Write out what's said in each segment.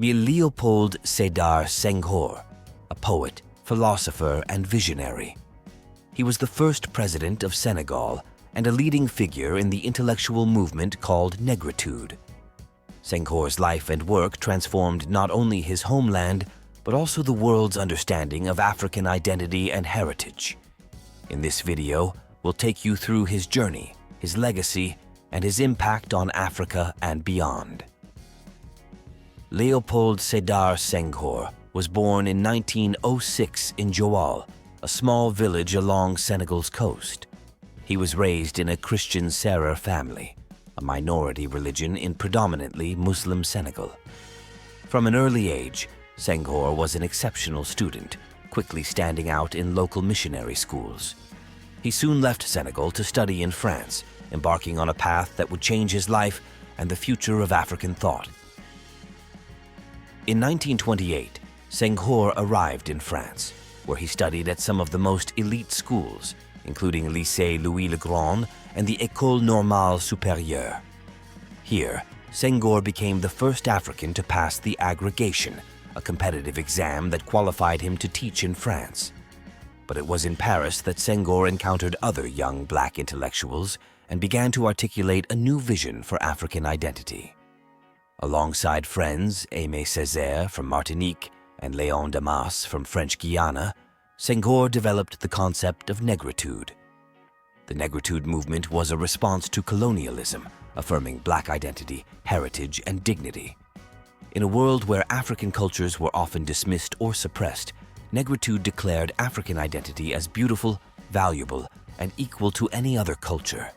Léopold Sédar Senghor, a poet, philosopher, and visionary. He was the first president of Senegal and a leading figure in the intellectual movement called Négritude. Senghor's life and work transformed not only his homeland, but also the world's understanding of African identity and heritage. In this video, we'll take you through his journey, his legacy, and his impact on Africa and beyond. Léopold Sédar Senghor was born in 1906 in Joal, a small village along Senegal's coast. He was raised in a Christian Serer family, a minority religion in predominantly Muslim Senegal. From an early age, Senghor was an exceptional student, quickly standing out in local missionary schools. He soon left Senegal to study in France, embarking on a path that would change his life and the future of African thought. In 1928, Senghor arrived in France, where he studied at some of the most elite schools, including Lycée Louis le Grand and the École Normale Supérieure. Here, Senghor became the first African to pass the agrégation, a competitive exam that qualified him to teach in France. But it was in Paris that Senghor encountered other young black intellectuals and began to articulate a new vision for African identity. Alongside friends Aimé Césaire from Martinique and Léon Damas from French Guiana, Senghor developed the concept of Négritude. The Négritude movement was a response to colonialism, affirming black identity, heritage, and dignity. In a world where African cultures were often dismissed or suppressed, Négritude declared African identity as beautiful, valuable, and equal to any other culture.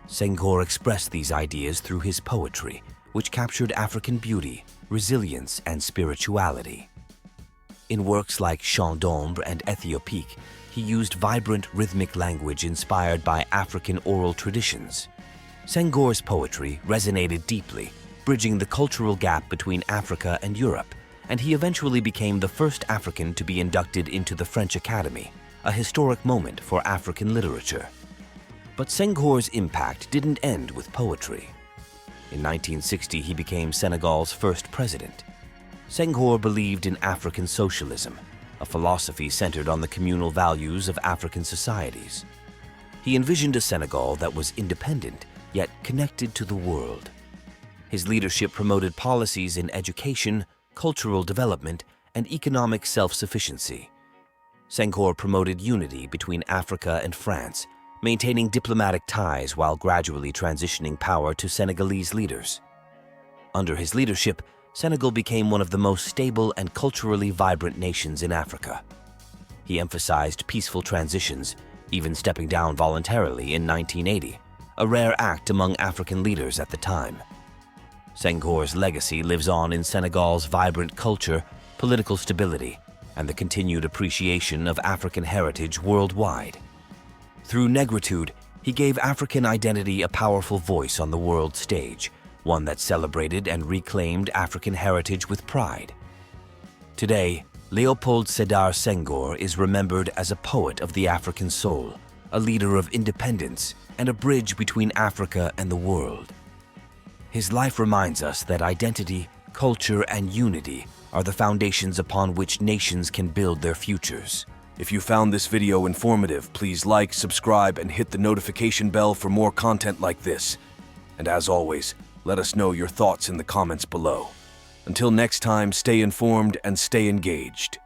Senghor expressed these ideas through his poetry, which captured African beauty, resilience, and spirituality. In works like Chants and Éthiopique, he used vibrant rhythmic language inspired by African oral traditions. Senghor's poetry resonated deeply, bridging the cultural gap between Africa and Europe, and he eventually became the first African to be inducted into the French Academy, a historic moment for African literature. But Senghor's impact didn't end with poetry. In 1960, he became Senegal's first president. Senghor believed in African socialism, a philosophy centered on the communal values of African societies. He envisioned a Senegal that was independent, yet connected to the world. His leadership promoted policies in education, cultural development, and economic self-sufficiency. Senghor promoted unity between Africa and France, maintaining diplomatic ties while gradually transitioning power to Senegalese leaders. Under his leadership, Senegal became one of the most stable and culturally vibrant nations in Africa. He emphasized peaceful transitions, even stepping down voluntarily in 1980, a rare act among African leaders at the time. Senghor's legacy lives on in Senegal's vibrant culture, political stability, and the continued appreciation of African heritage worldwide. Through Négritude, he gave African identity a powerful voice on the world stage, one that celebrated and reclaimed African heritage with pride. Today, Léopold Sédar Senghor is remembered as a poet of the African soul, a leader of independence, and a bridge between Africa and the world. His life reminds us that identity, culture, and unity are the foundations upon which nations can build their futures. If you found this video informative, please like, subscribe, and hit the notification bell for more content like this. And as always, let us know your thoughts in the comments below. Until next time, stay informed and stay engaged.